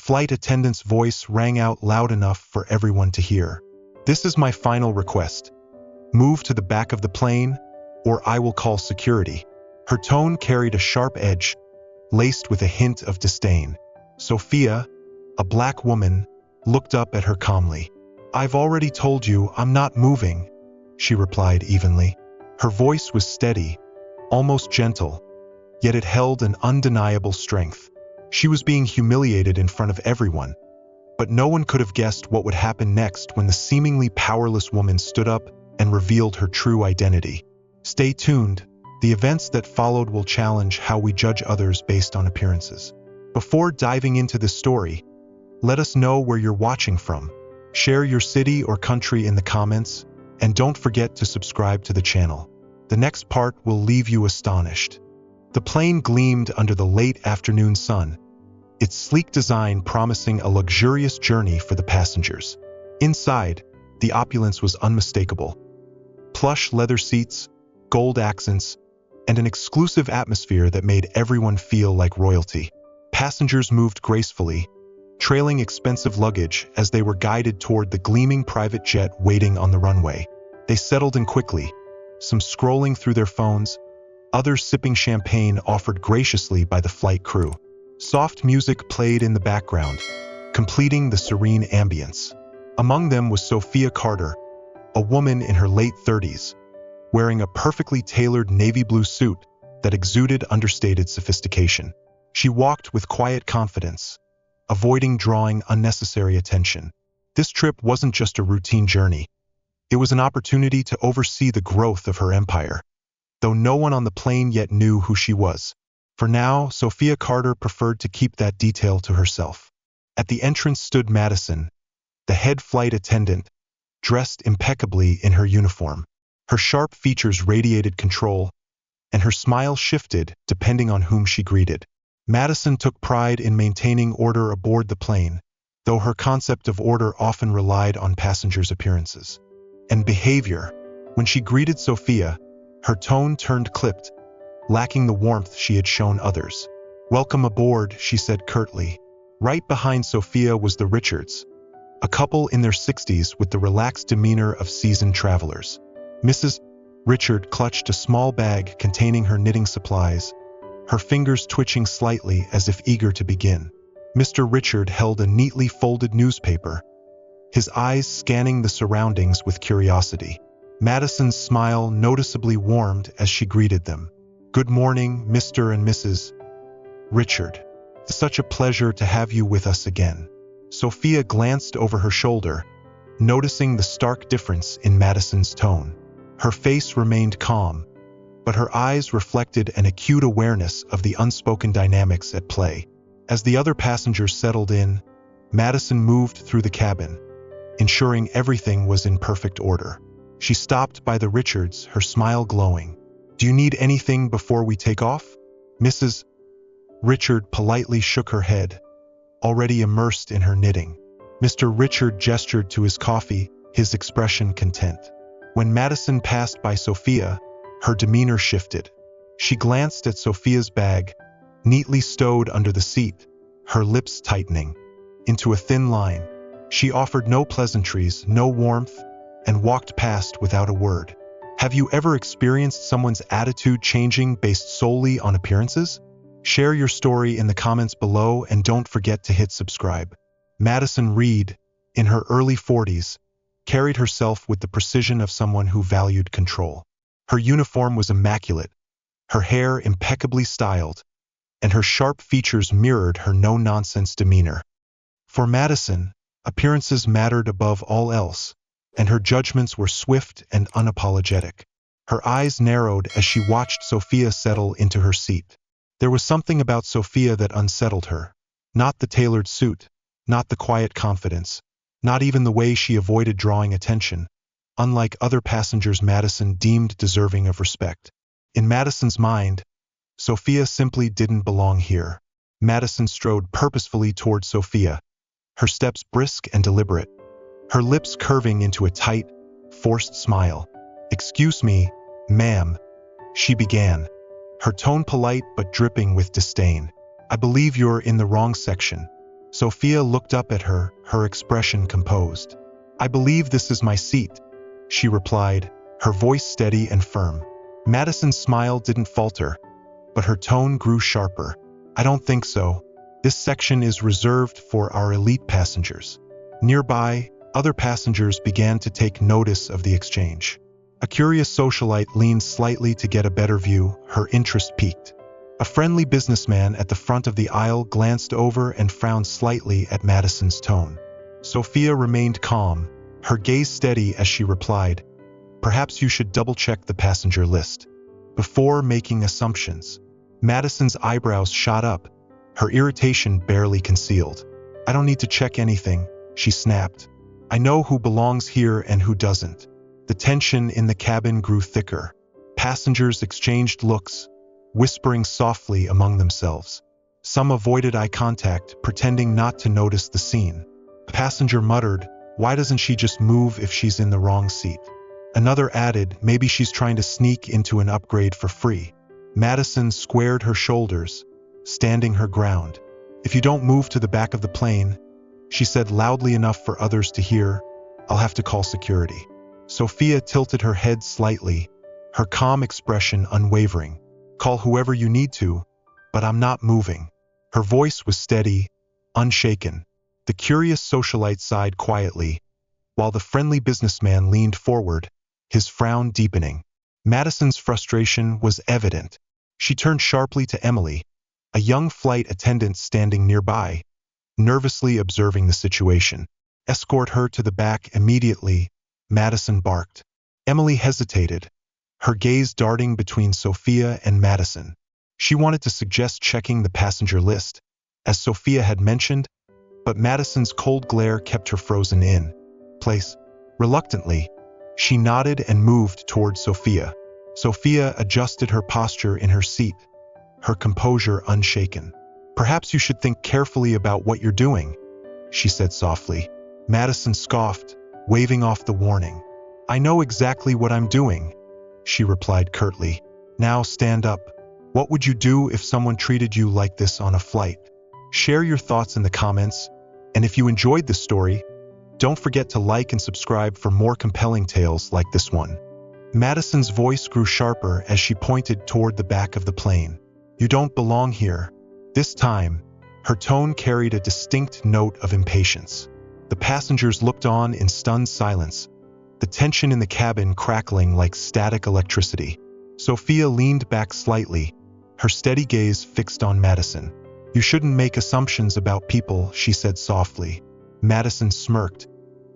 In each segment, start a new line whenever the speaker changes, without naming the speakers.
flight attendant's voice rang out loud enough for everyone to hear. "This is my final request. Move to the back of the plane, or I will call security." Her tone carried a sharp edge, laced with a hint of disdain. Sophia, a black woman, looked up at her calmly. "I've already told you I'm not moving," she replied evenly. Her voice was steady, almost gentle, yet it held an undeniable strength. She was being humiliated in front of everyone, but no one could have guessed what would happen next when the seemingly powerless woman stood up and revealed her true identity. Stay tuned. The events that followed will challenge how we judge others based on appearances. Before diving into this story, let us know where you're watching from. Share your city or country in the comments, and don't forget to subscribe to the channel. The next part will leave you astonished. The plane gleamed under the late afternoon sun, its sleek design promising a luxurious journey for the passengers. Inside, the opulence was unmistakable. Plush leather seats, gold accents, and an exclusive atmosphere that made everyone feel like royalty. Passengers moved gracefully, trailing expensive luggage as they were guided toward the gleaming private jet waiting on the runway. They settled in quickly, some scrolling through their phones, others sipping champagne offered graciously by the flight crew. Soft music played in the background, completing the serene ambience. Among them was Sophia Carter, a woman in her late 30s, wearing a perfectly tailored navy blue suit that exuded understated sophistication. She walked with quiet confidence, avoiding drawing unnecessary attention. This trip wasn't just a routine journey. It was an opportunity to oversee the growth of her empire, though no one on the plane yet knew who she was. For now, Sophia Carter preferred to keep that detail to herself. At the entrance stood Madison, the head flight attendant, dressed impeccably in her uniform. Her sharp features radiated control, and her smile shifted depending on whom she greeted. Madison took pride in maintaining order aboard the plane, though her concept of order often relied on passengers' appearances and behavior. When she greeted Sophia, her tone turned clipped, lacking the warmth she had shown others. "Welcome aboard," she said curtly. Right behind Sophia was the Richards, a couple in their 60s with the relaxed demeanor of seasoned travelers. Mrs. Richard clutched a small bag containing her knitting supplies, her fingers twitching slightly as if eager to begin. Mr. Richard held a neatly folded newspaper, his eyes scanning the surroundings with curiosity. Madison's smile noticeably warmed as she greeted them. "Good morning, Mr. and Mrs. Richard. It's such a pleasure to have you with us again." Sophia glanced over her shoulder, noticing the stark difference in Madison's tone. Her face remained calm, but her eyes reflected an acute awareness of the unspoken dynamics at play. As the other passengers settled in, Madison moved through the cabin, ensuring everything was in perfect order. She stopped by the Richards, her smile glowing. "Do you need anything before we take off?" Mrs. Richard politely shook her head, already immersed in her knitting. Mr. Richard gestured to his coffee, his expression content. When Madison passed by Sophia, her demeanor shifted. She glanced at Sophia's bag, neatly stowed under the seat, her lips tightening into a thin line. She offered no pleasantries, no warmth, and walked past without a word. Have you ever experienced someone's attitude changing based solely on appearances? Share your story in the comments below and don't forget to hit subscribe. Madison Reed, in her early 40s, carried herself with the precision of someone who valued control. Her uniform was immaculate, her hair impeccably styled, and her sharp features mirrored her no-nonsense demeanor. For Madison, appearances mattered above all else, and her judgments were swift and unapologetic. Her eyes narrowed as she watched Sophia settle into her seat. There was something about Sophia that unsettled her. Not the tailored suit, not the quiet confidence, not even the way she avoided drawing attention. Unlike other passengers Madison deemed deserving of respect. In Madison's mind, Sophia simply didn't belong here. Madison strode purposefully toward Sophia, her steps brisk and deliberate, her lips curving into a tight, forced smile. "Excuse me, ma'am," she began, her tone polite but dripping with disdain. "I believe you're in the wrong section." Sophia looked up at her, her expression composed. "I believe this is my seat," she replied, her voice steady and firm. Madison's smile didn't falter, but her tone grew sharper. "I don't think so. This section is reserved for our elite passengers." Nearby, other passengers began to take notice of the exchange. A curious socialite leaned slightly to get a better view, her interest piqued. A friendly businessman at the front of the aisle glanced over and frowned slightly at Madison's tone. Sophia remained calm, her gaze steady as she replied, "Perhaps you should double-check the passenger list before making assumptions." Madison's eyebrows shot up, her irritation barely concealed. "I don't need to check anything," she snapped. "I know who belongs here and who doesn't." The tension in the cabin grew thicker. Passengers exchanged looks, whispering softly among themselves. Some avoided eye contact, pretending not to notice the scene. A passenger muttered, "Why doesn't she just move if she's in the wrong seat?" Another added, "Maybe she's trying to sneak into an upgrade for free." Madison squared her shoulders, standing her ground. "If you don't move to the back of the plane," she said loudly enough for others to hear, "I'll have to call security." Sophia tilted her head slightly, her calm expression unwavering. "Call whoever you need to, but I'm not moving." Her voice was steady, unshaken. The curious socialite sighed quietly, while the friendly businessman leaned forward, his frown deepening. Madison's frustration was evident. She turned sharply to Emily, a young flight attendant standing nearby, nervously observing the situation. "Escort her to the back immediately," Madison barked. Emily hesitated, her gaze darting between Sophia and Madison. She wanted to suggest checking the passenger list, as Sophia had mentioned, but Madison's cold glare kept her frozen in place. Reluctantly, she nodded and moved toward Sophia. Sophia adjusted her posture in her seat, her composure unshaken. "Perhaps you should think carefully about what you're doing," she said softly. Madison scoffed, waving off the warning. "I know exactly what I'm doing," she replied curtly. "Now stand up. What would you do if someone treated you like this on a flight?" Share your thoughts in the comments, and if you enjoyed this story, don't forget to like and subscribe for more compelling tales like this one. Madison's voice grew sharper as she pointed toward the back of the plane. "You don't belong here." This time, her tone carried a distinct note of impatience. The passengers looked on in stunned silence, the tension in the cabin crackling like static electricity. Sophia leaned back slightly, her steady gaze fixed on Madison. "You shouldn't make assumptions about people," she said softly. Madison smirked,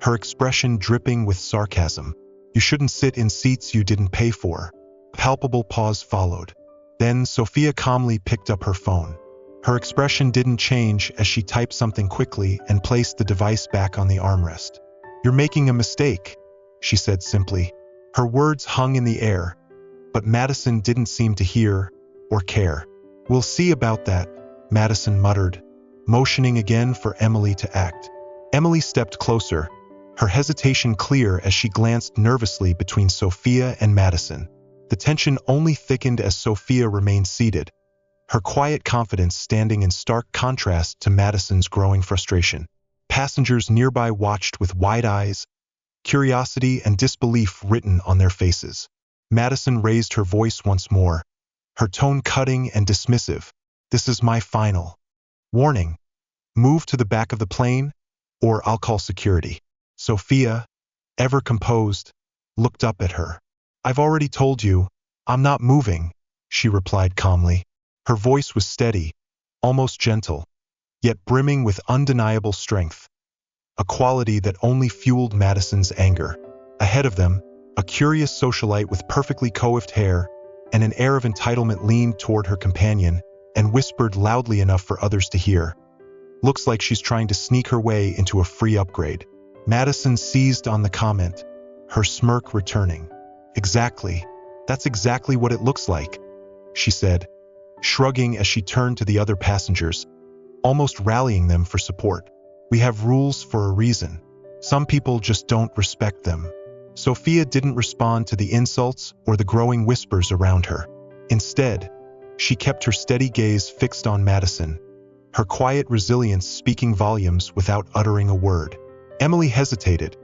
her expression dripping with sarcasm. "You shouldn't sit in seats you didn't pay for." A palpable pause followed. Then Sophia calmly picked up her phone. Her expression didn't change as she typed something quickly and placed the device back on the armrest. "You're making a mistake," she said simply. Her words hung in the air, but Madison didn't seem to hear or care. "We'll see about that," Madison muttered, motioning again for Emily to act. Emily stepped closer, her hesitation clear as she glanced nervously between Sophia and Madison. The tension only thickened as Sophia remained seated, her quiet confidence standing in stark contrast to Madison's growing frustration. Passengers nearby watched with wide eyes, curiosity and disbelief written on their faces. Madison raised her voice once more, her tone cutting and dismissive. "This is my final warning. Move to the back of the plane, or I'll call security." Sophia, ever composed, looked up at her. "I've already told you, I'm not moving," she replied calmly. Her voice was steady, almost gentle, yet brimming with undeniable strength, a quality that only fueled Madison's anger. Ahead of them, a curious socialite with perfectly coiffed hair and an air of entitlement leaned toward her companion and whispered loudly enough for others to hear. "Looks like she's trying to sneak her way into a free upgrade." Madison seized on the comment, her smirk returning. "Exactly. That's exactly what it looks like," she said, shrugging as she turned to the other passengers, almost rallying them for support. "We have rules for a reason. Some people just don't respect them." Sophia didn't respond to the insults or the growing whispers around her. Instead, she kept her steady gaze fixed on Madison, her quiet resilience speaking volumes without uttering a word. Emily hesitated,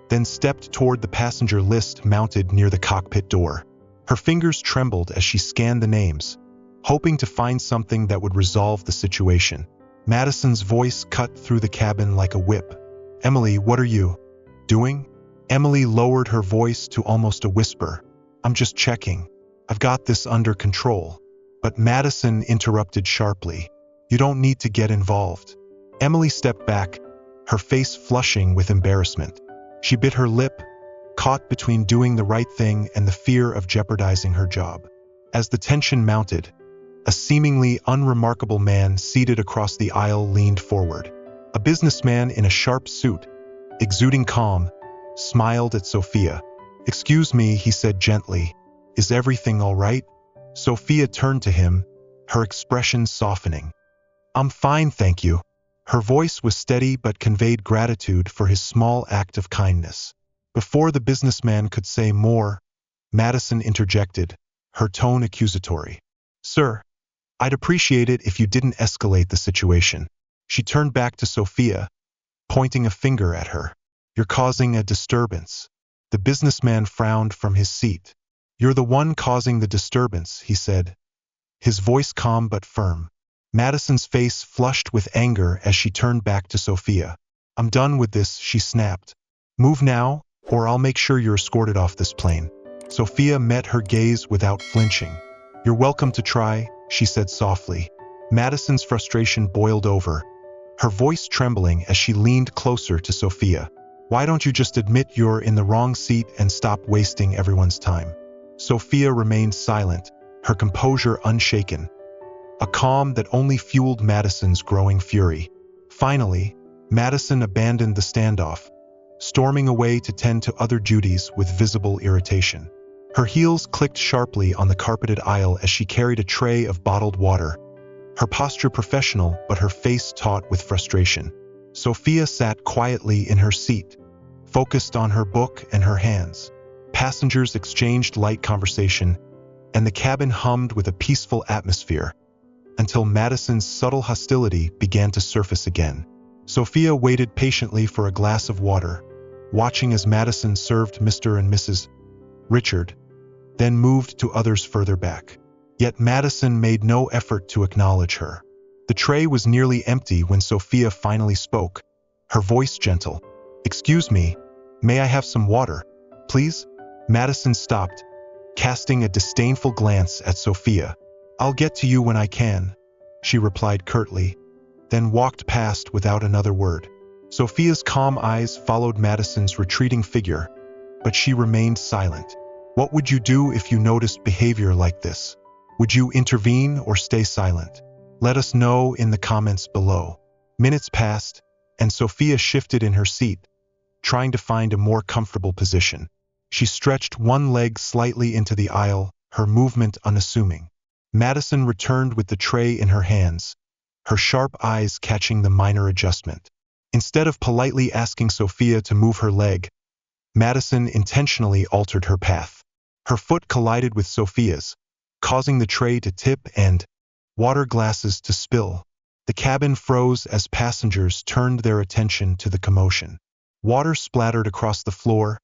then stepped toward the passenger list mounted near the cockpit door. Her fingers trembled as she scanned the names, hoping to find something that would resolve the situation. Madison's voice cut through the cabin like a whip. "Emily, what are you doing?" Emily lowered her voice to almost a whisper. "I'm just checking. I've got this under control." But Madison interrupted sharply. "You don't need to get involved." Emily stepped back, her face flushing with embarrassment. She bit her lip, caught between doing the right thing and the fear of jeopardizing her job. As the tension mounted, a seemingly unremarkable man seated across the aisle leaned forward. A businessman in a sharp suit, exuding calm, smiled at Sophia. "Excuse me," he said gently. "Is everything all right?" Sophia turned to him, her expression softening. "I'm fine, thank you." Her voice was steady but conveyed gratitude for his small act of kindness. Before the businessman could say more, Madison interjected, her tone accusatory. "Sir, I'd appreciate it if you didn't escalate the situation." She turned back to Sophia, pointing a finger at her. "You're causing a disturbance." The businessman frowned from his seat. "You're the one causing the disturbance," he said, his voice calm but firm. Madison's face flushed with anger as she turned back to Sophia. "I'm done with this," she snapped. "Move now, or I'll make sure you're escorted off this plane." Sophia met her gaze without flinching. "You're welcome to try," she said softly. Madison's frustration boiled over, her voice trembling as she leaned closer to Sophia. "Why don't you just admit you're in the wrong seat and stop wasting everyone's time?" Sophia remained silent, her composure unshaken, a calm that only fueled Madison's growing fury. Finally, Madison abandoned the standoff, storming away to tend to other duties with visible irritation. Her heels clicked sharply on the carpeted aisle as she carried a tray of bottled water, her posture professional but her face taut with frustration. Sophia sat quietly in her seat, focused on her book and her hands. Passengers exchanged light conversation, and the cabin hummed with a peaceful atmosphere, until Madison's subtle hostility began to surface again. Sophia waited patiently for a glass of water, watching as Madison served Mr. and Mrs. Richard, then moved to others further back. Yet Madison made no effort to acknowledge her. The tray was nearly empty when Sophia finally spoke, her voice gentle. "Excuse me, may I have some water, please?" Madison stopped, casting a disdainful glance at Sophia. "I'll get to you when I can," she replied curtly, then walked past without another word. Sophia's calm eyes followed Madison's retreating figure, but she remained silent. What would you do if you noticed behavior like this? Would you intervene or stay silent? Let us know in the comments below. Minutes passed, and Sophia shifted in her seat, trying to find a more comfortable position. She stretched one leg slightly into the aisle, her movement unassuming. Madison returned with the tray in her hands, her sharp eyes catching the minor adjustment. Instead of politely asking Sophia to move her leg, Madison intentionally altered her path. Her foot collided with Sophia's, causing the tray to tip and water glasses to spill. The cabin froze as passengers turned their attention to the commotion. Water splattered across the floor,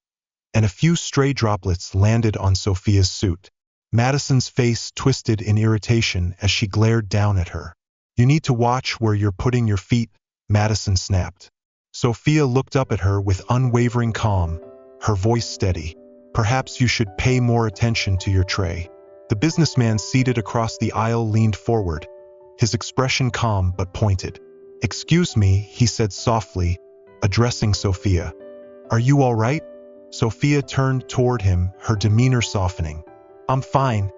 and a few stray droplets landed on Sophia's suit. Madison's face twisted in irritation as she glared down at her. "You need to watch where you're putting your feet," Madison snapped. Sophia looked up at her with unwavering calm, her voice steady. "Perhaps you should pay more attention to your tray." The businessman seated across the aisle leaned forward, his expression calm but pointed. "Excuse me," he said softly, addressing Sophia. "Are you all right?" Sophia turned toward him, her demeanor softening. "I'm fine,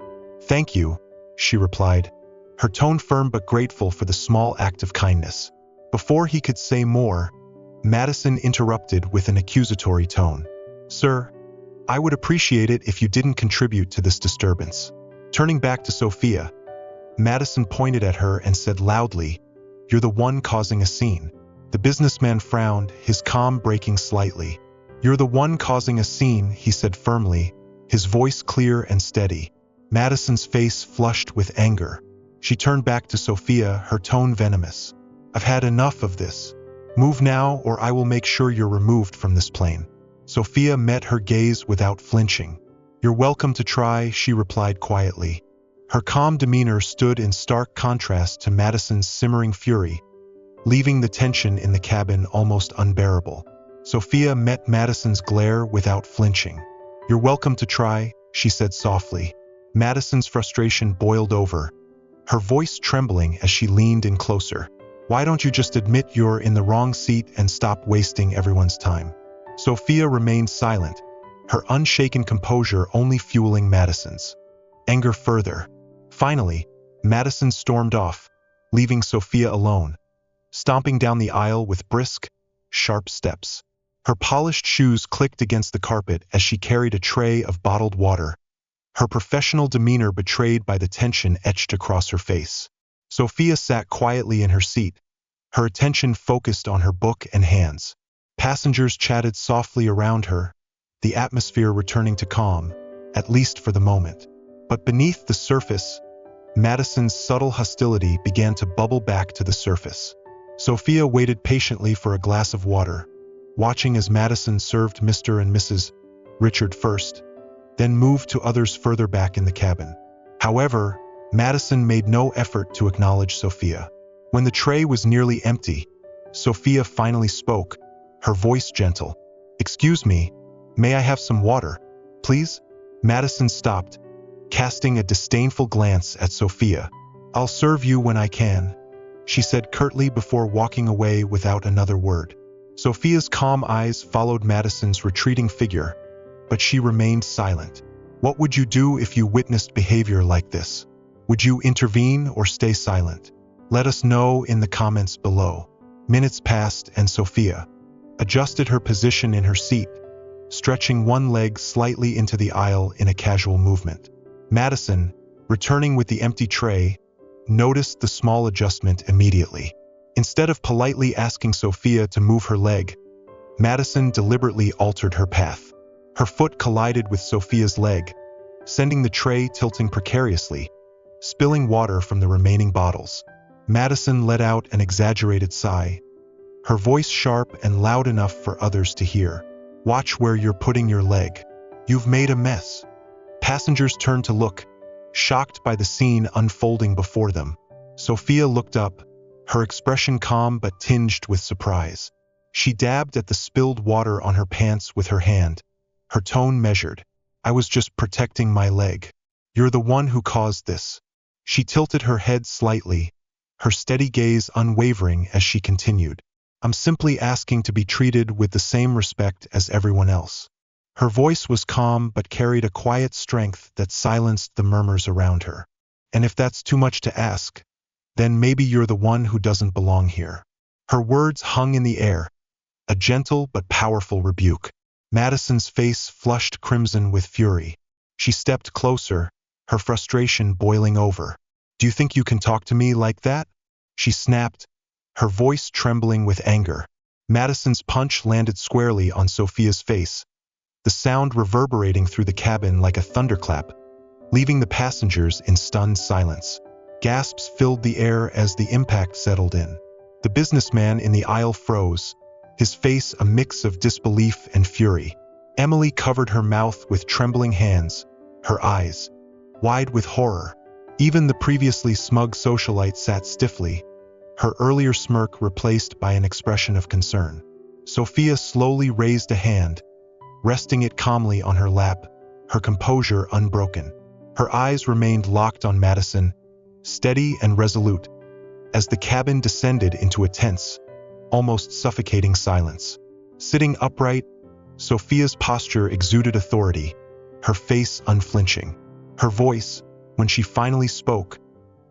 thank you," she replied, her tone firm but grateful for the small act of kindness. Before he could say more, Madison interrupted with an accusatory tone. "Sir, I would appreciate it if you didn't contribute to this disturbance." Turning back to Sophia, Madison pointed at her and said loudly, "You're the one causing a scene." The businessman frowned, his calm breaking slightly. "You're the one causing a scene," he said firmly, his voice clear and steady. Madison's face flushed with anger. She turned back to Sophia, her tone venomous. I've had enough of this. Move now or I will make sure you're removed from this plane. Sophia met her gaze without flinching. You're welcome to try, she replied quietly. Her calm demeanor stood in stark contrast to Madison's simmering fury, leaving the tension in the cabin almost unbearable. Sophia met Madison's glare without flinching. You're welcome to try, she said softly. Madison's frustration boiled over, her voice trembling as she leaned in closer. Why don't you just admit you're in the wrong seat and stop wasting everyone's time? Sophia remained silent, her unshaken composure only fueling Madison's anger further. Finally, Madison stormed off, leaving Sophia alone, stomping down the aisle with brisk, sharp steps. Her polished shoes clicked against the carpet as she carried a tray of bottled water, her professional demeanor betrayed by the tension etched across her face. Sophia sat quietly in her seat, her attention focused on her book and hands. Passengers chatted softly around her, the atmosphere returning to calm, at least for the moment. But beneath the surface, Madison's subtle hostility began to bubble back to the surface. Sophia waited patiently for a glass of water, watching as Madison served Mr. and Mrs. Richard first, then moved to others further back in the cabin. However, Madison made no effort to acknowledge Sophia. When the tray was nearly empty, Sophia finally spoke, her voice gentle. Excuse me, may I have some water, please? Madison stopped, casting a disdainful glance at Sophia. I'll serve you when I can, she said curtly before walking away without another word. Sophia's calm eyes followed Madison's retreating figure, but she remained silent. What would you do if you witnessed behavior like this? Would you intervene or stay silent? Let us know in the comments below. Minutes passed and Sophia adjusted her position in her seat, stretching one leg slightly into the aisle in a casual movement. Madison, returning with the empty tray, noticed the small adjustment immediately. Instead of politely asking Sophia to move her leg, Madison deliberately altered her path. Her foot collided with Sophia's leg, sending the tray tilting precariously, spilling water from the remaining bottles. Madison let out an exaggerated sigh, her voice sharp and loud enough for others to hear. Watch where you're putting your leg. You've made a mess. Passengers turned to look, shocked by the scene unfolding before them. Sophia looked up, her expression calm but tinged with surprise. She dabbed at the spilled water on her pants with her hand, her tone measured. I was just protecting my leg. You're the one who caused this. She tilted her head slightly, her steady gaze unwavering as she continued. I'm simply asking to be treated with the same respect as everyone else. Her voice was calm but carried a quiet strength that silenced the murmurs around her. And if that's too much to ask, then maybe you're the one who doesn't belong here. Her words hung in the air, a gentle but powerful rebuke. Madison's face flushed crimson with fury. She stepped closer, her frustration boiling over. Do you think you can talk to me like that? She snapped, her voice trembling with anger. Madison's punch landed squarely on Sophia's face, the sound reverberating through the cabin like a thunderclap, leaving the passengers in stunned silence. Gasps filled the air as the impact settled in. The businessman in the aisle froze, his face a mix of disbelief and fury. Emily covered her mouth with trembling hands, her eyes wide with horror. Even the previously smug socialite sat stiffly, her earlier smirk replaced by an expression of concern. Sophia slowly raised a hand, resting it calmly on her lap, her composure unbroken. Her eyes remained locked on Madison, steady and resolute, as the cabin descended into a tense, almost suffocating silence. Sitting upright, Sophia's posture exuded authority, her face unflinching. Her voice, when she finally spoke,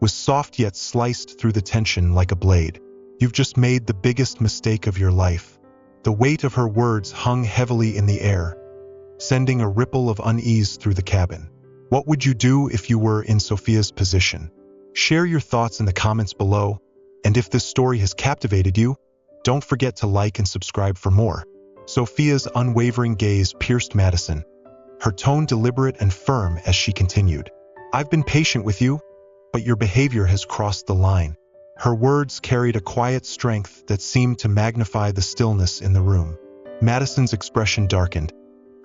was soft yet sliced through the tension like a blade. You've just made the biggest mistake of your life. The weight of her words hung heavily in the air, sending a ripple of unease through the cabin. What would you do if you were in Sophia's position? Share your thoughts in the comments below, and if this story has captivated you, don't forget to like and subscribe for more. Sophia's unwavering gaze pierced Madison, her tone deliberate and firm as she continued. I've been patient with you, but your behavior has crossed the line. Her words carried a quiet strength that seemed to magnify the stillness in the room. Madison's expression darkened,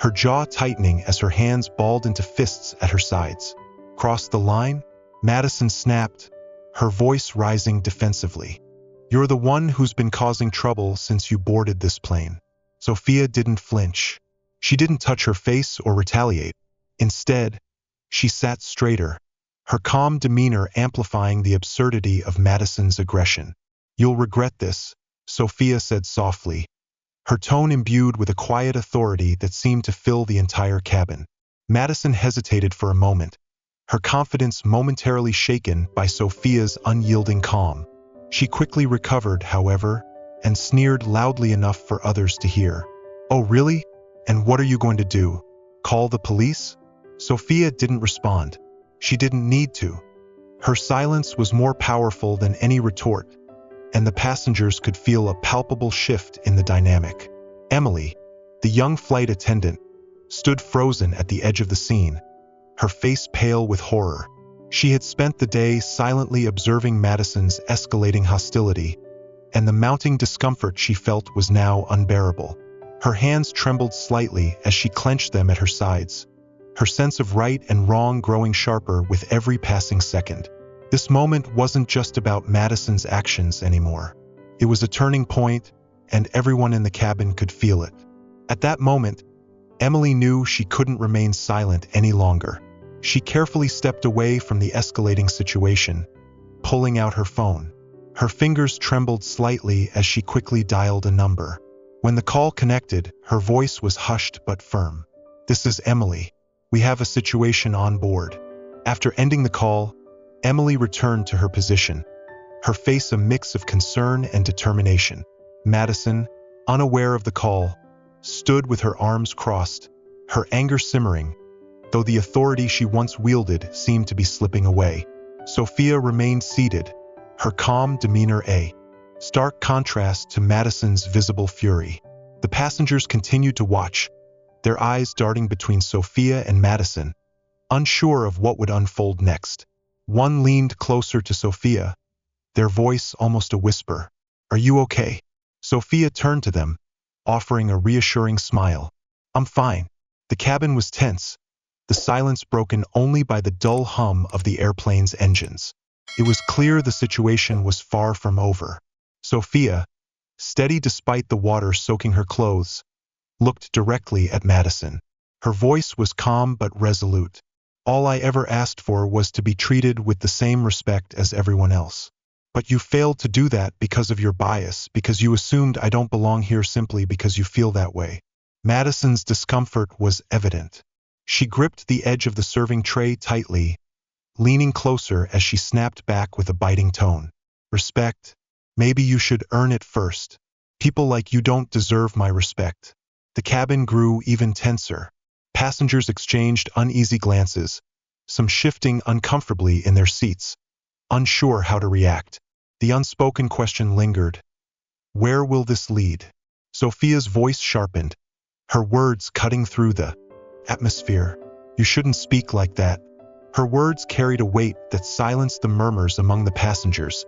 her jaw tightening as her hands balled into fists at her sides. "Cross the line?" Madison snapped, her voice rising defensively. "You're the one who's been causing trouble since you boarded this plane." Sophia didn't flinch. She didn't touch her face or retaliate. Instead, she sat straighter, her calm demeanor amplifying the absurdity of Madison's aggression. "You'll regret this," Sophia said softly, her tone imbued with a quiet authority that seemed to fill the entire cabin. Madison hesitated for a moment, her confidence momentarily shaken by Sophia's unyielding calm. She quickly recovered, however, and sneered loudly enough for others to hear. "Oh, really? And what are you going to do? Call the police?" Sophia didn't respond. She didn't need to. Her silence was more powerful than any retort, and the passengers could feel a palpable shift in the dynamic. Emily, the young flight attendant, stood frozen at the edge of the scene, her face pale with horror. She had spent the day silently observing Madison's escalating hostility, and the mounting discomfort she felt was now unbearable. Her hands trembled slightly as she clenched them at her sides, her sense of right and wrong growing sharper with every passing second. This moment wasn't just about Madison's actions anymore. It was a turning point, and everyone in the cabin could feel it. At that moment, Emily knew she couldn't remain silent any longer. She carefully stepped away from the escalating situation, pulling out her phone. Her fingers trembled slightly as she quickly dialed a number. When the call connected, her voice was hushed but firm. "This is Emily. We have a situation on board." After ending the call, Emily returned to her position, her face a mix of concern and determination. Madison, unaware of the call, stood with her arms crossed, her anger simmering, though the authority she once wielded seemed to be slipping away. Sophia remained seated, her calm demeanor a stark contrast to Madison's visible fury. The passengers continued to watch, their eyes darting between Sophia and Madison, unsure of what would unfold next. One leaned closer to Sophia, their voice almost a whisper. "Are you okay?" Sophia turned to them, offering a reassuring smile. "I'm fine." The cabin was tense, the silence broken only by the dull hum of the airplane's engines. It was clear the situation was far from over. Sophia, steady despite the water soaking her clothes, looked directly at Madison. Her voice was calm but resolute. "All I ever asked for was to be treated with the same respect as everyone else. But you failed to do that because of your bias, because you assumed I don't belong here simply because you feel that way." Madison's discomfort was evident. She gripped the edge of the serving tray tightly, leaning closer as she snapped back with a biting tone. "Respect? Maybe you should earn it first. People like you don't deserve my respect." The cabin grew even tenser. Passengers exchanged uneasy glances, some shifting uncomfortably in their seats, unsure how to react. The unspoken question lingered. Where will this lead? Sophia's voice sharpened, her words cutting through the atmosphere. "You shouldn't speak like that." Her words carried a weight that silenced the murmurs among the passengers,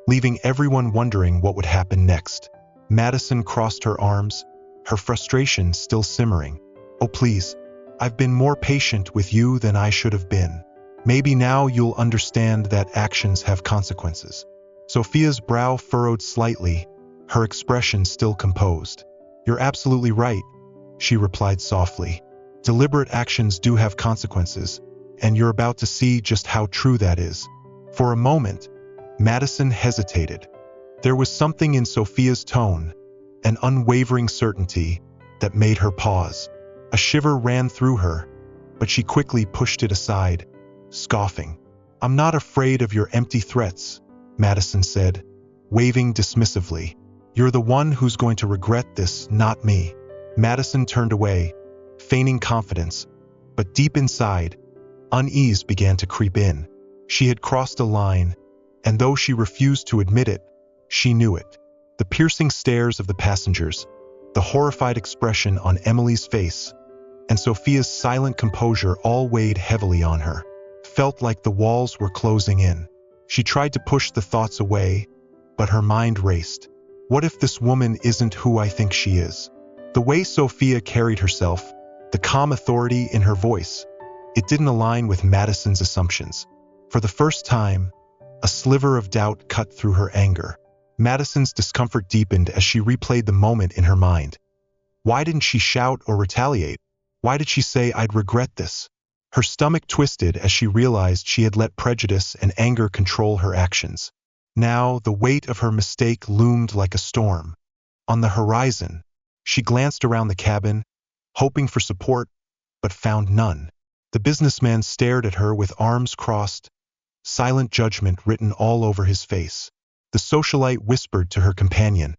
leaving everyone wondering what would happen next. Madison crossed her arms, her frustration still simmering. "Oh, please. I've been more patient with you than I should have been. Maybe now you'll understand that actions have consequences." Sophia's brow furrowed slightly, her expression still composed. "You're absolutely right," she replied softly. "Deliberate actions do have consequences, and you're about to see just how true that is." For a moment, Madison hesitated. There was something in Sophia's tone, an unwavering certainty, that made her pause. A shiver ran through her, but she quickly pushed it aside, scoffing. "I'm not afraid of your empty threats," Madison said, waving dismissively. "You're the one who's going to regret this, not me." Madison turned away, feigning confidence, but deep inside, unease began to creep in. She had crossed a line, and though she refused to admit it, she knew it. The piercing stares of the passengers, the horrified expression on Emily's face, and Sophia's silent composure all weighed heavily on her. Felt like the walls were closing in. She tried to push the thoughts away, but her mind raced. What if this woman isn't who I think she is? The way Sophia carried herself, the calm authority in her voice, it didn't align with Madison's assumptions. For the first time, a sliver of doubt cut through her anger. Madison's discomfort deepened as she replayed the moment in her mind. Why didn't she shout or retaliate? Why did she say, "I'd regret this"? Her stomach twisted as she realized she had let prejudice and anger control her actions. Now, the weight of her mistake loomed like a storm. On the horizon, she glanced around the cabin, hoping for support, but found none. The businessman stared at her with arms crossed, silent judgment written all over his face. The socialite whispered to her companion,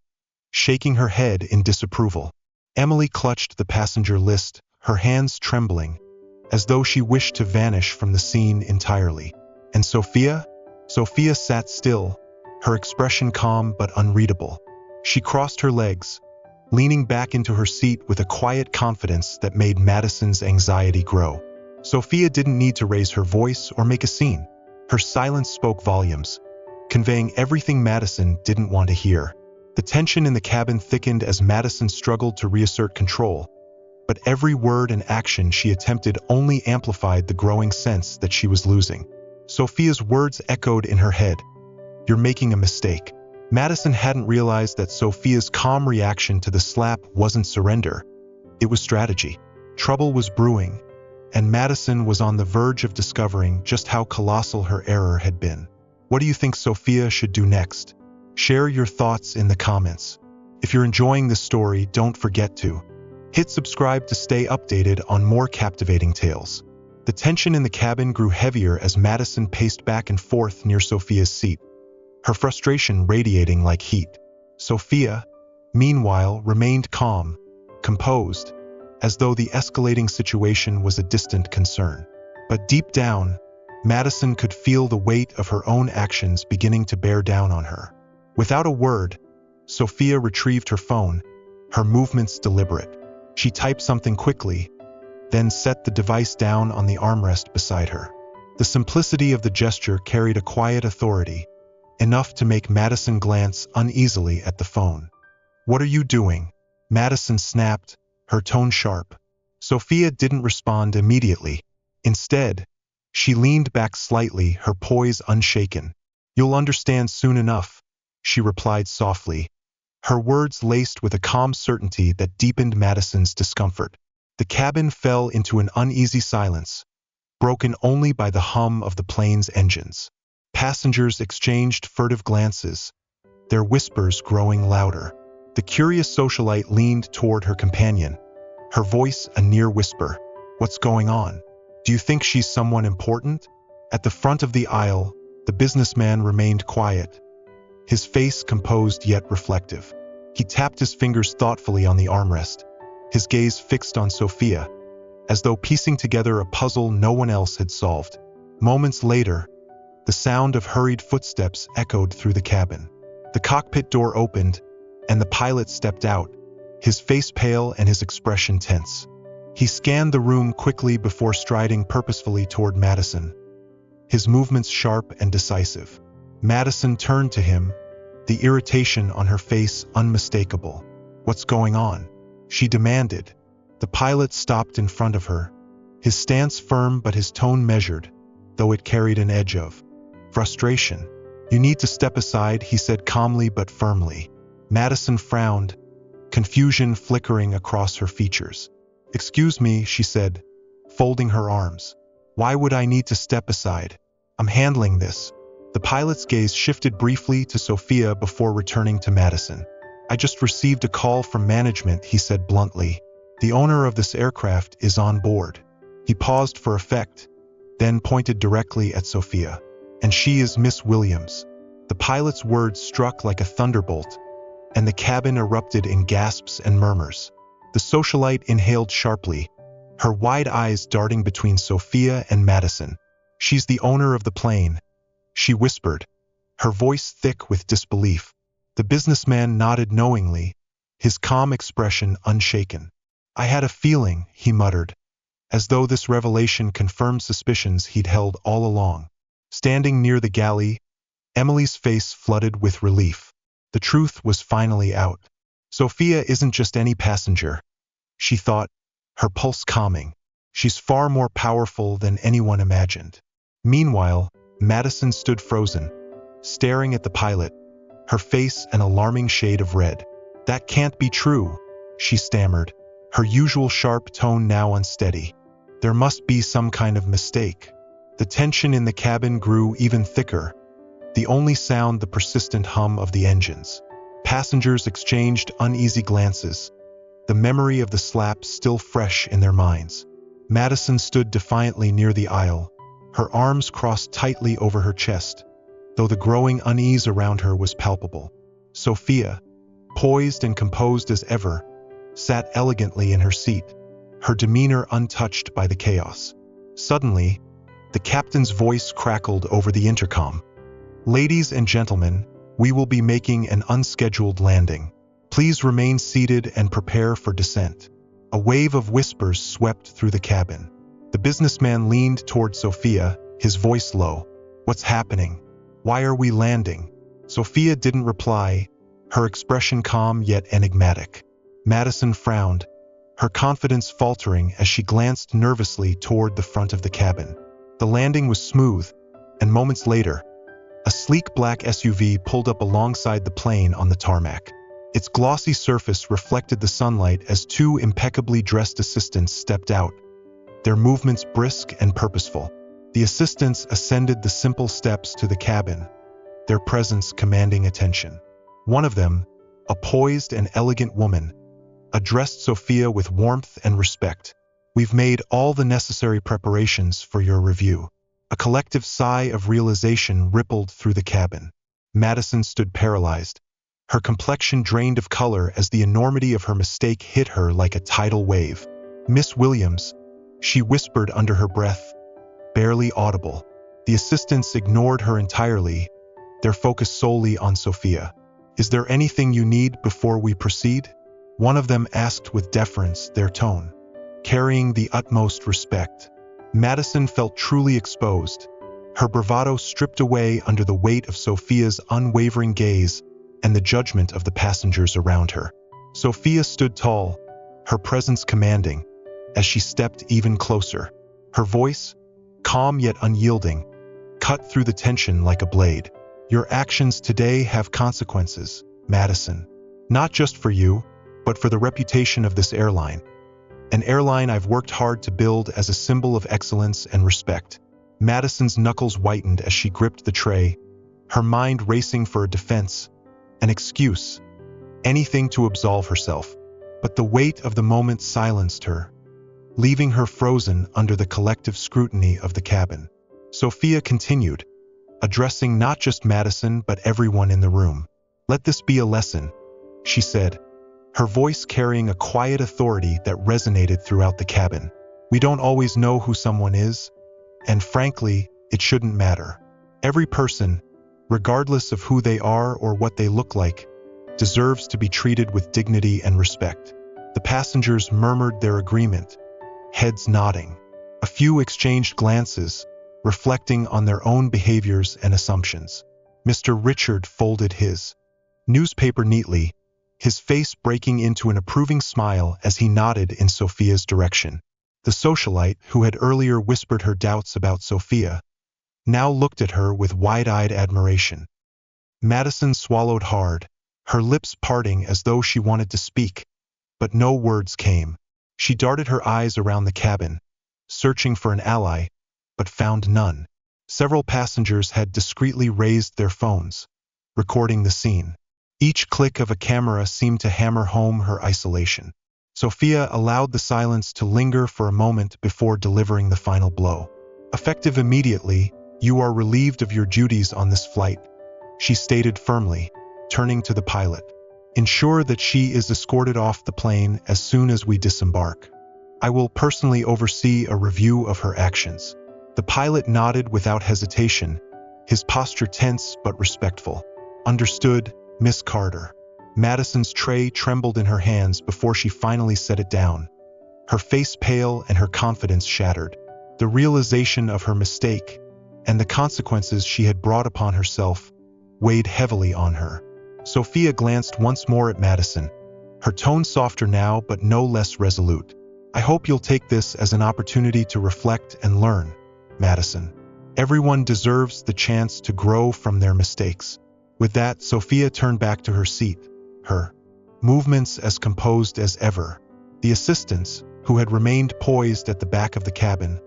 shaking her head in disapproval. Emily clutched the passenger list, her hands trembling, as though she wished to vanish from the scene entirely. And Sophia? Sophia sat still, her expression calm but unreadable. She crossed her legs, leaning back into her seat with a quiet confidence that made Madison's anxiety grow. Sophia didn't need to raise her voice or make a scene. Her silence spoke volumes, conveying everything Madison didn't want to hear. The tension in the cabin thickened as Madison struggled to reassert control, but every word and action she attempted only amplified the growing sense that she was losing. Sophia's words echoed in her head. "You're making a mistake." Madison hadn't realized that Sophia's calm reaction to the slap wasn't surrender. It was strategy. Trouble was brewing, and Madison was on the verge of discovering just how colossal her error had been. What do you think Sophia should do next? Share your thoughts in the comments. If you're enjoying this story, don't forget to hit subscribe to stay updated on more captivating tales. The tension in the cabin grew heavier as Madison paced back and forth near Sophia's seat, her frustration radiating like heat. Sophia, meanwhile, remained calm, composed, as though the escalating situation was a distant concern. But deep down, Madison could feel the weight of her own actions beginning to bear down on her. Without a word, Sophia retrieved her phone, her movements deliberate. She typed something quickly, then set the device down on the armrest beside her. The simplicity of the gesture carried a quiet authority, enough to make Madison glance uneasily at the phone. "What are you doing?" Madison snapped, her tone sharp. Sophia didn't respond immediately. Instead, she leaned back slightly, her poise unshaken. "You'll understand soon enough," she replied softly, her words laced with a calm certainty that deepened Madison's discomfort. The cabin fell into an uneasy silence, broken only by the hum of the plane's engines. Passengers exchanged furtive glances, their whispers growing louder. The curious socialite leaned toward her companion, her voice a near whisper. "What's going on? Do you think she's someone important?" At the front of the aisle, the businessman remained quiet, his face composed yet reflective. He tapped his fingers thoughtfully on the armrest, his gaze fixed on Sophia, as though piecing together a puzzle no one else had solved. Moments later, the sound of hurried footsteps echoed through the cabin. The cockpit door opened, and the pilot stepped out, his face pale and his expression tense. He scanned the room quickly before striding purposefully toward Madison, his movements sharp and decisive. Madison turned to him, the irritation on her face unmistakable. "What's going on?" she demanded. The pilot stopped in front of her, his stance firm but his tone measured, though it carried an edge of frustration. "You need to step aside," he said calmly but firmly. Madison frowned, confusion flickering across her features. "Excuse me," she said, folding her arms. "Why would I need to step aside? I'm handling this." The pilot's gaze shifted briefly to Sophia before returning to Madison. "I just received a call from management," he said bluntly. "The owner of this aircraft is on board." He paused for effect, then pointed directly at Sophia. "And she is Miss Williams." The pilot's words struck like a thunderbolt, and the cabin erupted in gasps and murmurs. The socialite inhaled sharply, her wide eyes darting between Sophia and Madison. "She's the owner of the plane," she whispered, her voice thick with disbelief. The businessman nodded knowingly, his calm expression unshaken. "I had a feeling," he muttered, as though this revelation confirmed suspicions he'd held all along. Standing near the galley, Emily's face flooded with relief. The truth was finally out. Sophia isn't just any passenger, she thought, her pulse calming. She's far more powerful than anyone imagined. Meanwhile, Madison stood frozen, staring at the pilot, her face an alarming shade of red. "That can't be true," she stammered, her usual sharp tone now unsteady. "There must be some kind of mistake." The tension in the cabin grew even thicker, the only sound the persistent hum of the engines. Passengers exchanged uneasy glances, the memory of the slap still fresh in their minds. Madison stood defiantly near the aisle, her arms crossed tightly over her chest, though the growing unease around her was palpable. Sophia, poised and composed as ever, sat elegantly in her seat, her demeanor untouched by the chaos. Suddenly, the captain's voice crackled over the intercom. "Ladies and gentlemen, we will be making an unscheduled landing. Please remain seated and prepare for descent." A wave of whispers swept through the cabin. The businessman leaned toward Sophia, his voice low. "What's happening? Why are we landing?" Sophia didn't reply, her expression calm yet enigmatic. Madison frowned, her confidence faltering as she glanced nervously toward the front of the cabin. The landing was smooth, and moments later, a sleek black SUV pulled up alongside the plane on the tarmac. Its glossy surface reflected the sunlight as two impeccably dressed assistants stepped out, their movements brisk and purposeful. The assistants ascended the simple steps to the cabin, their presence commanding attention. One of them, a poised and elegant woman, addressed Sophia with warmth and respect. "We've made all the necessary preparations for your review." A collective sigh of realization rippled through the cabin. Madison stood paralyzed, her complexion drained of color as the enormity of her mistake hit her like a tidal wave. "Miss Williams," she whispered under her breath, barely audible. The assistants ignored her entirely, their focus solely on Sophia. "Is there anything you need before we proceed?" One of them asked with deference, their tone carrying the utmost respect. Madison felt truly exposed, her bravado stripped away under the weight of Sophia's unwavering gaze and the judgment of the passengers around her. Sophia stood tall, her presence commanding, as she stepped even closer. Her voice, calm yet unyielding, cut through the tension like a blade. "Your actions today have consequences, Madison. Not just for you, but for the reputation of this airline. An airline I've worked hard to build as a symbol of excellence and respect." Madison's knuckles whitened as she gripped the tray, her mind racing for a defense, an excuse, anything to absolve herself. But the weight of the moment silenced her, leaving her frozen under the collective scrutiny of the cabin. Sophia continued, addressing not just Madison but everyone in the room. "Let this be a lesson," she said, her voice carrying a quiet authority that resonated throughout the cabin. "We don't always know who someone is, and frankly, it shouldn't matter. Every person, regardless of who they are or what they look like, deserves to be treated with dignity and respect." The passengers murmured their agreement, heads nodding. A few exchanged glances, reflecting on their own behaviors and assumptions. Mr. Richard folded his newspaper neatly, his face breaking into an approving smile as he nodded in Sophia's direction. The socialite, who had earlier whispered her doubts about Sophia, now looked at her with wide-eyed admiration. Madison swallowed hard, her lips parting as though she wanted to speak, but no words came. She darted her eyes around the cabin, searching for an ally, but found none. Several passengers had discreetly raised their phones, recording the scene. Each click of a camera seemed to hammer home her isolation. Sophia allowed the silence to linger for a moment before delivering the final blow. "Effective immediately, you are relieved of your duties on this flight," she stated firmly, turning to the pilot. "Ensure that she is escorted off the plane as soon as we disembark. I will personally oversee a review of her actions." The pilot nodded without hesitation, his posture tense but respectful. "Understood, Miss Carter." Madison's tray trembled in her hands before she finally set it down, her face pale and her confidence shattered. The realization of her mistake, and the consequences she had brought upon herself, weighed heavily on her. Sophia glanced once more at Madison, her tone softer now but no less resolute. "I hope you'll take this as an opportunity to reflect and learn, Madison. Everyone deserves the chance to grow from their mistakes." With that, Sophia turned back to her seat, her movements as composed as ever. The assistants, who had remained poised at the back of the cabin,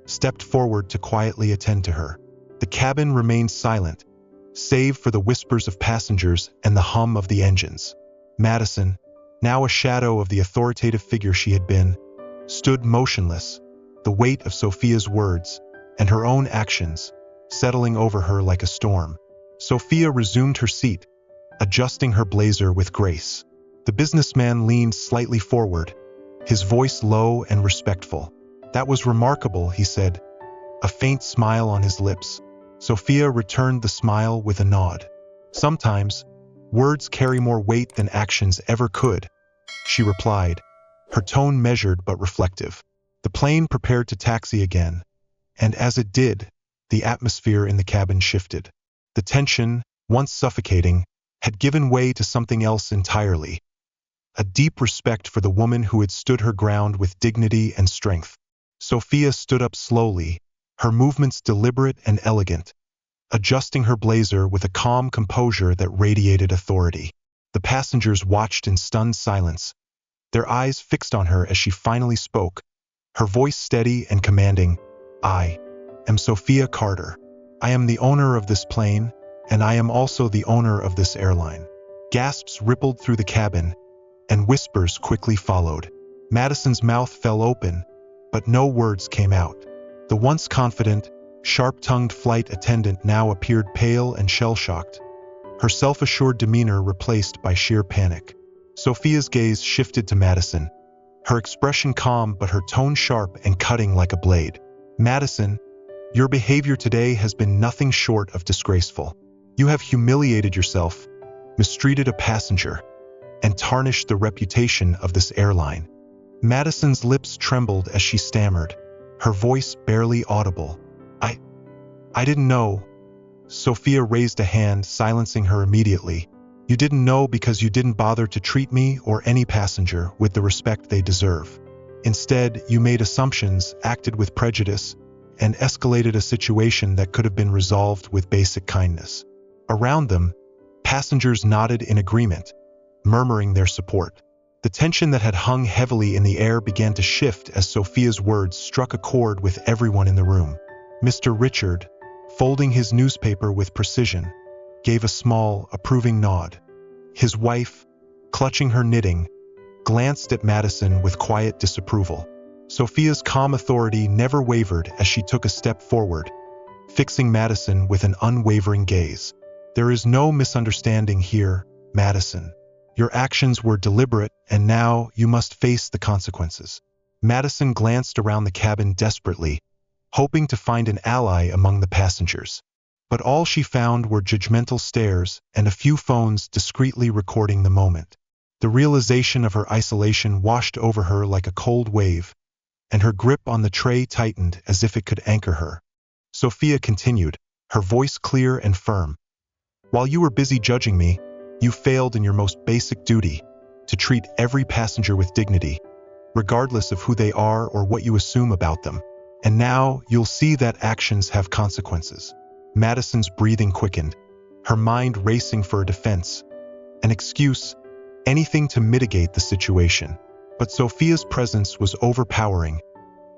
stepped forward to quietly attend to her. The cabin remained silent, save for the whispers of passengers and the hum of the engines. Madison, now a shadow of the authoritative figure she had been, stood motionless, the weight of Sophia's words and her own actions settling over her like a storm. Sophia resumed her seat, adjusting her blazer with grace. The businessman leaned slightly forward, his voice low and respectful. "That was remarkable," he said, a faint smile on his lips. Sophia returned the smile with a nod. "Sometimes, words carry more weight than actions ever could," she replied, her tone measured but reflective. The plane prepared to taxi again, and as it did, the atmosphere in the cabin shifted. The tension, once suffocating, had given way to something else entirely. A deep respect for the woman who had stood her ground with dignity and strength. Sophia stood up slowly, her movements deliberate and elegant, adjusting her blazer with a calm composure that radiated authority. The passengers watched in stunned silence, their eyes fixed on her as she finally spoke, her voice steady and commanding. "I am Sophia Carter. I am the owner of this plane, and I am also the owner of this airline." Gasps rippled through the cabin, and whispers quickly followed. Madison's mouth fell open, but no words came out. The once confident, sharp-tongued flight attendant now appeared pale and shell-shocked, her self-assured demeanor replaced by sheer panic. Sophia's gaze shifted to Madison, her expression calm but her tone sharp and cutting like a blade. "Madison, your behavior today has been nothing short of disgraceful. You have humiliated yourself, mistreated a passenger, and tarnished the reputation of this airline." Madison's lips trembled as she stammered, her voice barely audible. I didn't know." Sophia raised a hand, silencing her immediately. "You didn't know because you didn't bother to treat me or any passenger with the respect they deserve. Instead, you made assumptions, acted with prejudice, and escalated a situation that could have been resolved with basic kindness." Around them, passengers nodded in agreement, murmuring their support. The tension that had hung heavily in the air began to shift as Sophia's words struck a chord with everyone in the room. Mr. Richard, folding his newspaper with precision, gave a small, approving nod. His wife, clutching her knitting, glanced at Madison with quiet disapproval. Sophia's calm authority never wavered as she took a step forward, fixing Madison with an unwavering gaze. "There is no misunderstanding here, Madison. Your actions were deliberate, and now you must face the consequences." Madison glanced around the cabin desperately, hoping to find an ally among the passengers. But all she found were judgmental stares and a few phones discreetly recording the moment. The realization of her isolation washed over her like a cold wave, and her grip on the tray tightened as if it could anchor her. Sophia continued, her voice clear and firm. "While you were busy judging me, you failed in your most basic duty, to treat every passenger with dignity, regardless of who they are or what you assume about them. And now you'll see that actions have consequences." Madison's breathing quickened, her mind racing for a defense, an excuse, anything to mitigate the situation. But Sophia's presence was overpowering,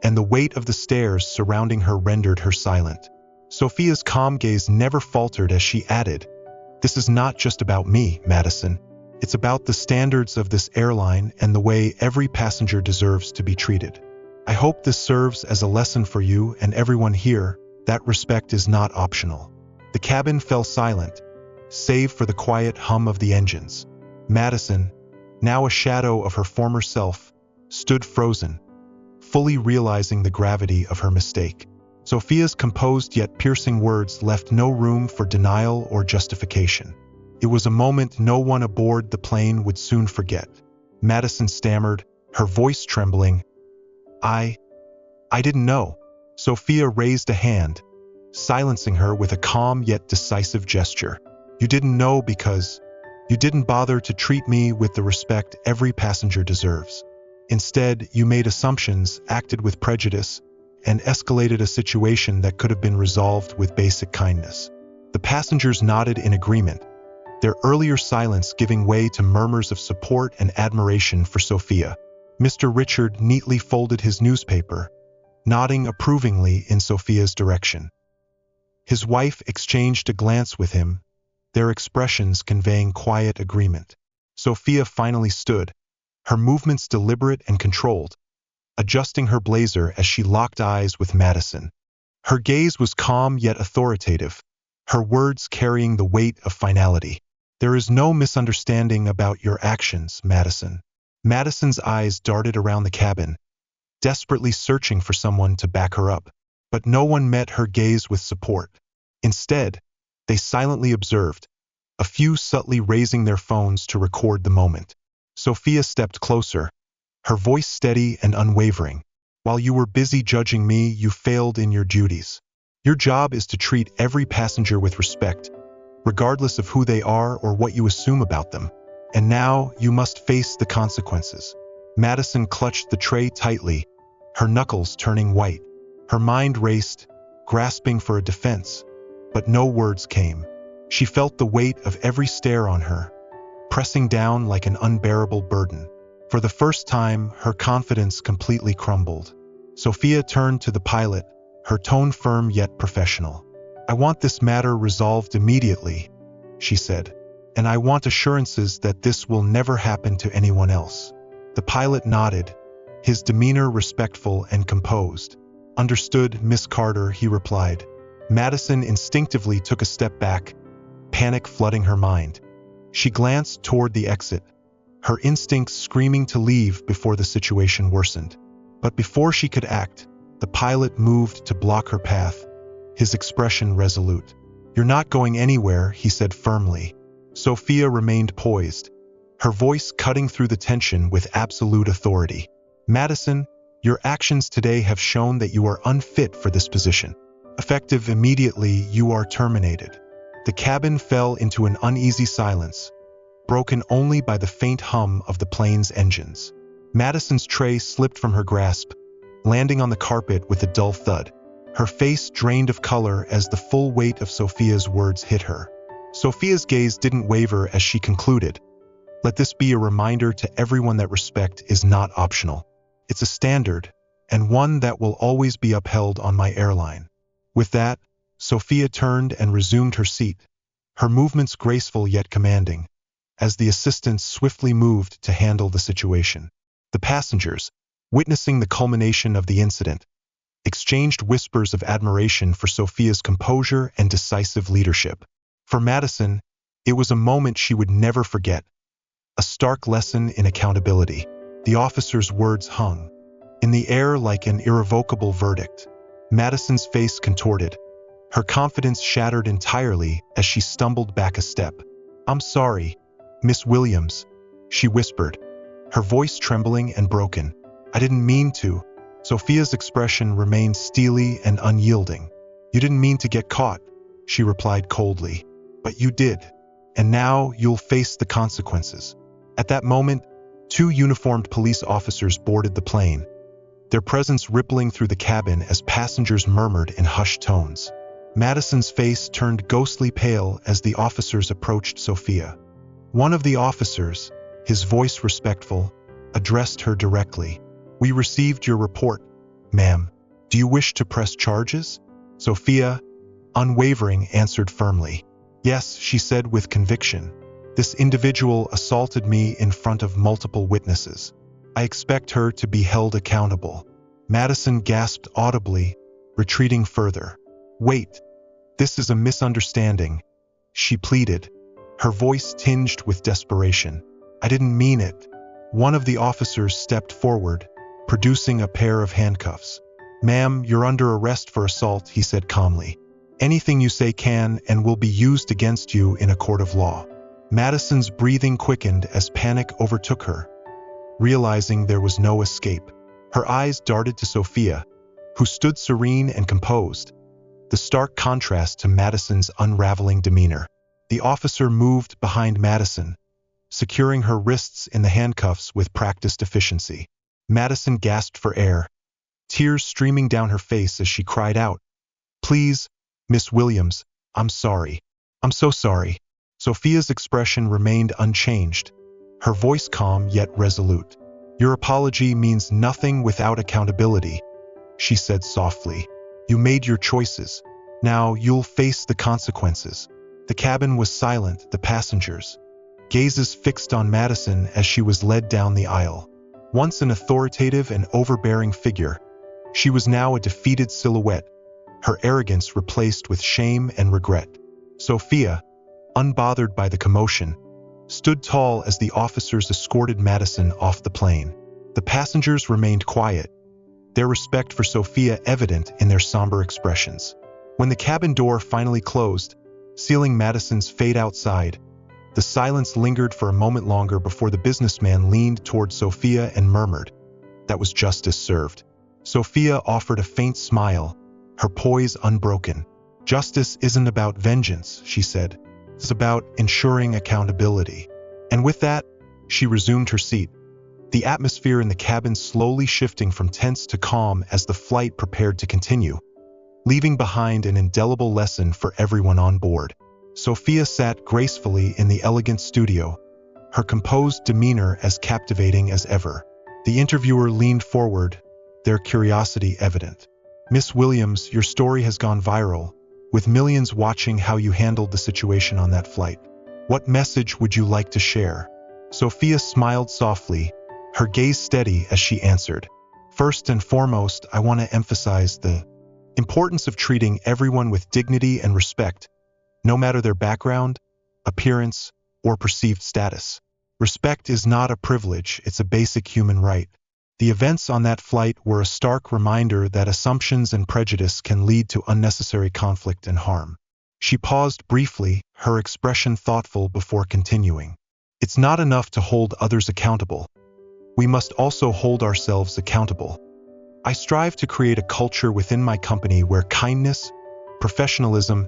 and the weight of the stares surrounding her rendered her silent. Sophia's calm gaze never faltered as she added, "This is not just about me, Madison. It's about the standards of this airline and the way every passenger deserves to be treated. I hope this serves as a lesson for you and everyone here that respect is not optional." The cabin fell silent, save for the quiet hum of the engines. Madison, now a shadow of her former self, stood frozen, fully realizing the gravity of her mistake. Sophia's composed yet piercing words left no room for denial or justification. It was a moment no one aboard the plane would soon forget. Madison stammered, her voice trembling, I didn't know." Sophia raised a hand, silencing her with a calm yet decisive gesture. You didn't know because you didn't bother to treat me with the respect every passenger deserves. Instead, you made assumptions, acted with prejudice, and escalated a situation that could have been resolved with basic kindness. The passengers nodded in agreement, their earlier silence giving way to murmurs of support and admiration for Sophia. Mr. Richard neatly folded his newspaper, nodding approvingly in Sophia's direction. His wife exchanged a glance with him, their expressions conveying quiet agreement. Sophia finally stood, her movements deliberate and controlled, adjusting her blazer as she locked eyes with Madison. Her gaze was calm yet authoritative, her words carrying the weight of finality. There is no misunderstanding about your actions, Madison. Madison's eyes darted around the cabin, desperately searching for someone to back her up. But no one met her gaze with support. Instead, they silently observed, a few subtly raising their phones to record the moment. Sophia stepped closer, her voice steady and unwavering. While you were busy judging me, you failed in your duties. Your job is to treat every passenger with respect, regardless of who they are or what you assume about them. And now you must face the consequences. Madison clutched the tray tightly, her knuckles turning white. Her mind raced, grasping for a defense, but no words came. She felt the weight of every stare on her, pressing down like an unbearable burden. For the first time, her confidence completely crumbled. Sophia turned to the pilot, her tone firm yet professional. I want this matter resolved immediately, she said, and I want assurances that this will never happen to anyone else. The pilot nodded, his demeanor respectful and composed. Understood, Miss Carter, he replied. Madison instinctively took a step back, panic flooding her mind. She glanced toward the exit, her instincts screaming to leave before the situation worsened. But before she could act, the pilot moved to block her path, his expression resolute. You're not going anywhere, he said firmly. Sophia remained poised, her voice cutting through the tension with absolute authority. Madison, your actions today have shown that you are unfit for this position. Effective immediately, you are terminated. The cabin fell into an uneasy silence, broken only by the faint hum of the plane's engines. Madison's tray slipped from her grasp, landing on the carpet with a dull thud. Her face drained of color as the full weight of Sophia's words hit her. Sophia's gaze didn't waver as she concluded. Let this be a reminder to everyone that respect is not optional. It's a standard, and one that will always be upheld on my airline. With that, Sophia turned and resumed her seat, her movements graceful yet commanding, as the assistants swiftly moved to handle the situation. The passengers, witnessing the culmination of the incident, exchanged whispers of admiration for Sophia's composure and decisive leadership. For Madison, it was a moment she would never forget, a stark lesson in accountability. The officer's words hung in the air like an irrevocable verdict. Madison's face contorted, her confidence shattered entirely as she stumbled back a step. I'm sorry, Miss Williams, she whispered, her voice trembling and broken. I didn't mean to. Sophia's expression remained steely and unyielding. You didn't mean to get caught, she replied coldly. But you did, and now you'll face the consequences. At that moment, 2 uniformed police officers boarded the plane, their presence rippling through the cabin as passengers murmured in hushed tones. Madison's face turned ghostly pale as the officers approached Sophia. One of the officers, his voice respectful, addressed her directly. We received your report, ma'am. Do you wish to press charges? Sophia, unwavering, answered firmly. Yes, she said with conviction. This individual assaulted me in front of multiple witnesses. I expect her to be held accountable. Madison gasped audibly, retreating further. Wait, this is a misunderstanding, she pleaded, her voice tinged with desperation. I didn't mean it. One of the officers stepped forward, producing a pair of handcuffs. Ma'am, you're under arrest for assault, he said calmly. Anything you say can and will be used against you in a court of law. Madison's breathing quickened as panic overtook her, realizing there was no escape. Her eyes darted to Sophia, who stood serene and composed, the stark contrast to Madison's unraveling demeanor. The officer moved behind Madison, securing her wrists in the handcuffs with practiced efficiency. Madison gasped for air, tears streaming down her face as she cried out, "Please, Miss Williams, I'm sorry. I'm so sorry." Sophia's expression remained unchanged, her voice calm yet resolute. "Your apology means nothing without accountability," she said softly. "You made your choices. Now you'll face the consequences." The cabin was silent, the passengers, gazes fixed on Madison as she was led down the aisle. Once an authoritative and overbearing figure, she was now a defeated silhouette, her arrogance replaced with shame and regret. Sophia, unbothered by the commotion, stood tall as the officers escorted Madison off the plane. The passengers remained quiet, their respect for Sophia evident in their somber expressions. When the cabin door finally closed, sealing Madison's fate outside, the silence lingered for a moment longer before the businessman leaned toward Sophia and murmured, "That was justice served." Sophia offered a faint smile, her poise unbroken. "Justice isn't about vengeance," she said. "It's about ensuring accountability." And with that, she resumed her seat, the atmosphere in the cabin slowly shifting from tense to calm as the flight prepared to continue, leaving behind an indelible lesson for everyone on board. Sophia sat gracefully in the elegant studio, her composed demeanor as captivating as ever. The interviewer leaned forward, their curiosity evident. "Miss Williams, your story has gone viral, with millions watching how you handled the situation on that flight. What message would you like to share?" Sophia smiled softly, her gaze steady as she answered. "First and foremost, I want to emphasize the importance of treating everyone with dignity and respect, no matter their background, appearance, or perceived status. Respect is not a privilege, it's a basic human right. The events on that flight were a stark reminder that assumptions and prejudice can lead to unnecessary conflict and harm." She paused briefly, her expression thoughtful before continuing. "It's not enough to hold others accountable. We must also hold ourselves accountable. I strive to create a culture within my company where kindness, professionalism,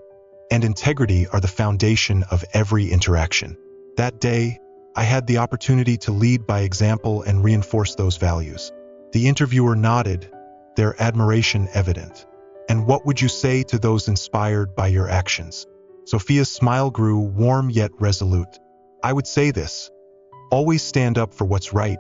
and integrity are the foundation of every interaction. That day, I had the opportunity to lead by example and reinforce those values." The interviewer nodded, their admiration evident. "And what would you say to those inspired by your actions?" Sophia's smile grew warm yet resolute. "I would say this: always stand up for what's right,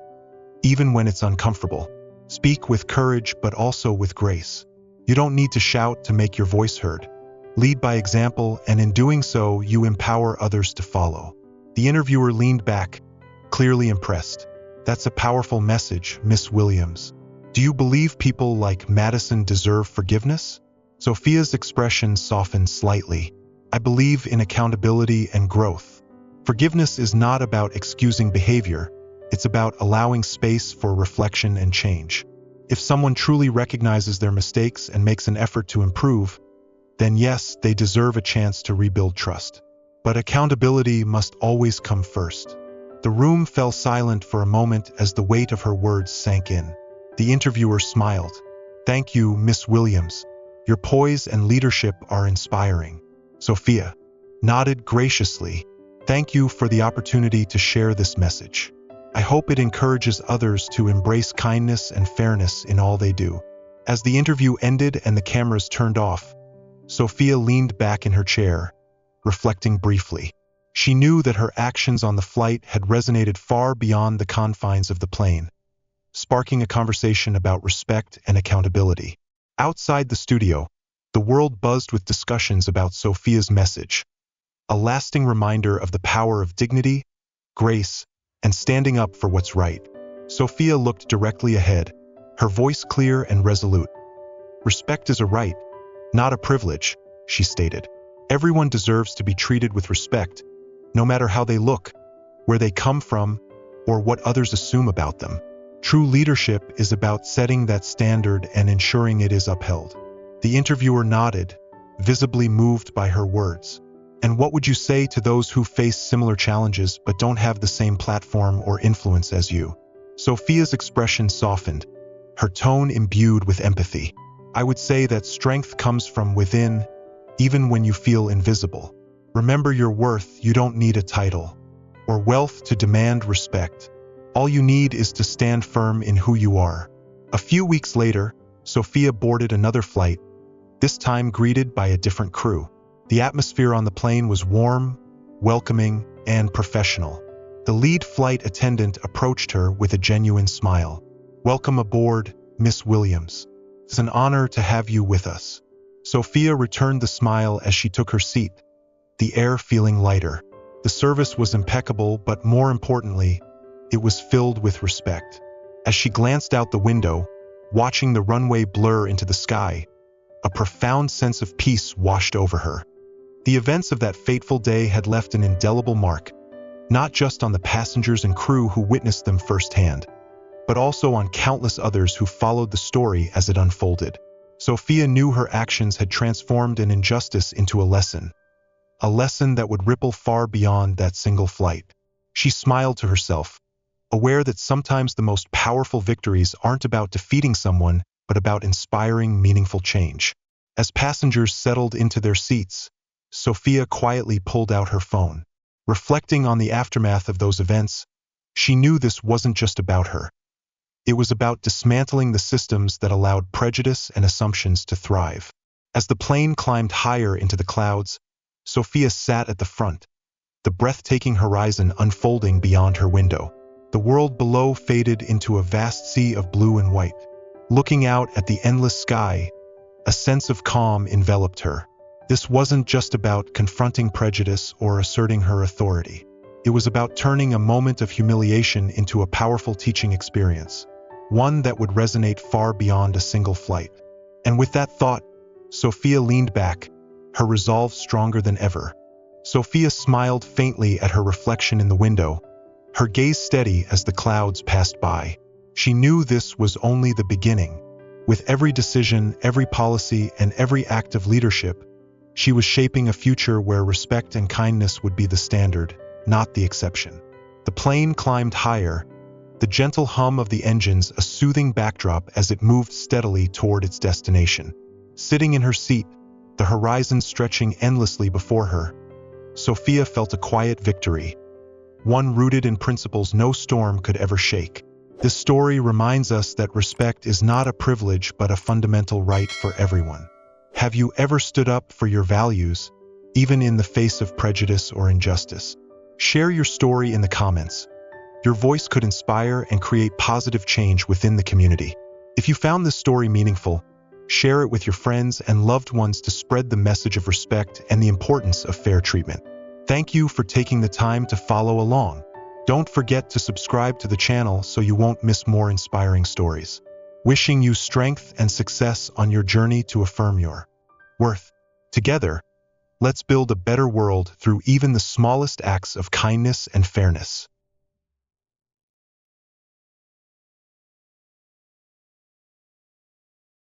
even when it's uncomfortable. Speak with courage but also with grace. You don't need to shout to make your voice heard. Lead by example, and in doing so, you empower others to follow." The interviewer leaned back, clearly impressed. "That's a powerful message, Miss Williams. Do you believe people like Madison deserve forgiveness?" Sophia's expression softened slightly. "I believe in accountability and growth. Forgiveness is not about excusing behavior, it's about allowing space for reflection and change. If someone truly recognizes their mistakes and makes an effort to improve, then yes, they deserve a chance to rebuild trust. But accountability must always come first." The room fell silent for a moment as the weight of her words sank in. The interviewer smiled. "Thank you, Miss Williams. Your poise and leadership are inspiring." Sophia nodded graciously. "Thank you for the opportunity to share this message. I hope it encourages others to embrace kindness and fairness in all they do." As the interview ended and the cameras turned off, Sophia leaned back in her chair, reflecting briefly. She knew that her actions on the flight had resonated far beyond the confines of the plane, sparking a conversation about respect and accountability. Outside the studio, the world buzzed with discussions about Sophia's message, a lasting reminder of the power of dignity, grace, and standing up for what's right. Sophia looked directly ahead, her voice clear and resolute. "Respect is a right, not a privilege," she stated. "Everyone deserves to be treated with respect, no matter how they look, where they come from, or what others assume about them. True leadership is about setting that standard and ensuring it is upheld." The interviewer nodded, visibly moved by her words. "And what would you say to those who face similar challenges but don't have the same platform or influence as you?" Sophia's expression softened, her tone imbued with empathy. "I would say that strength comes from within, even when you feel invisible. Remember your worth. You don't need a title or wealth to demand respect. All you need is to stand firm in who you are. A few weeks later, Sophia boarded another flight, this time greeted by a different crew. The atmosphere on the plane was warm, welcoming, and professional. The lead flight attendant approached her with a genuine smile. "Welcome aboard, Miss Williams. It's an honor to have you with us." Sophia returned the smile as she took her seat, the air feeling lighter. The service was impeccable, but more importantly, it was filled with respect. As she glanced out the window, watching the runway blur into the sky, a profound sense of peace washed over her. The events of that fateful day had left an indelible mark, not just on the passengers and crew who witnessed them firsthand, but also on countless others who followed the story as it unfolded. Sophia knew her actions had transformed an injustice into a lesson that would ripple far beyond that single flight. She smiled to herself, aware that sometimes the most powerful victories aren't about defeating someone, but about inspiring meaningful change. As passengers settled into their seats, Sophia quietly pulled out her phone. Reflecting on the aftermath of those events, she knew this wasn't just about her. It was about dismantling the systems that allowed prejudice and assumptions to thrive. As the plane climbed higher into the clouds, Sophia sat at the front, the breathtaking horizon unfolding beyond her window. The world below faded into a vast sea of blue and white. Looking out at the endless sky, a sense of calm enveloped her. This wasn't just about confronting prejudice or asserting her authority. It was about turning a moment of humiliation into a powerful teaching experience, one that would resonate far beyond a single flight. And with that thought, Sophia leaned back, her resolve stronger than ever. Sophia smiled faintly at her reflection in the window, her gaze steady as the clouds passed by. She knew this was only the beginning. With every decision, every policy, and every act of leadership, she was shaping a future where respect and kindness would be the standard, not the exception. The plane climbed higher, the gentle hum of the engines a soothing backdrop as it moved steadily toward its destination. Sitting in her seat, the horizon stretching endlessly before her, Sophia felt a quiet victory, one rooted in principles no storm could ever shake. This story reminds us that respect is not a privilege but a fundamental right for everyone. Have you ever stood up for your values, even in the face of prejudice or injustice? Share your story in the comments. Your voice could inspire and create positive change within the community. If you found this story meaningful, share it with your friends and loved ones to spread the message of respect and the importance of fair treatment. Thank you for taking the time to follow along. Don't forget to subscribe to the channel so you won't miss more inspiring stories. Wishing you strength and success on your journey to affirm your worth. Together, let's build a better world through even the smallest acts of kindness and fairness.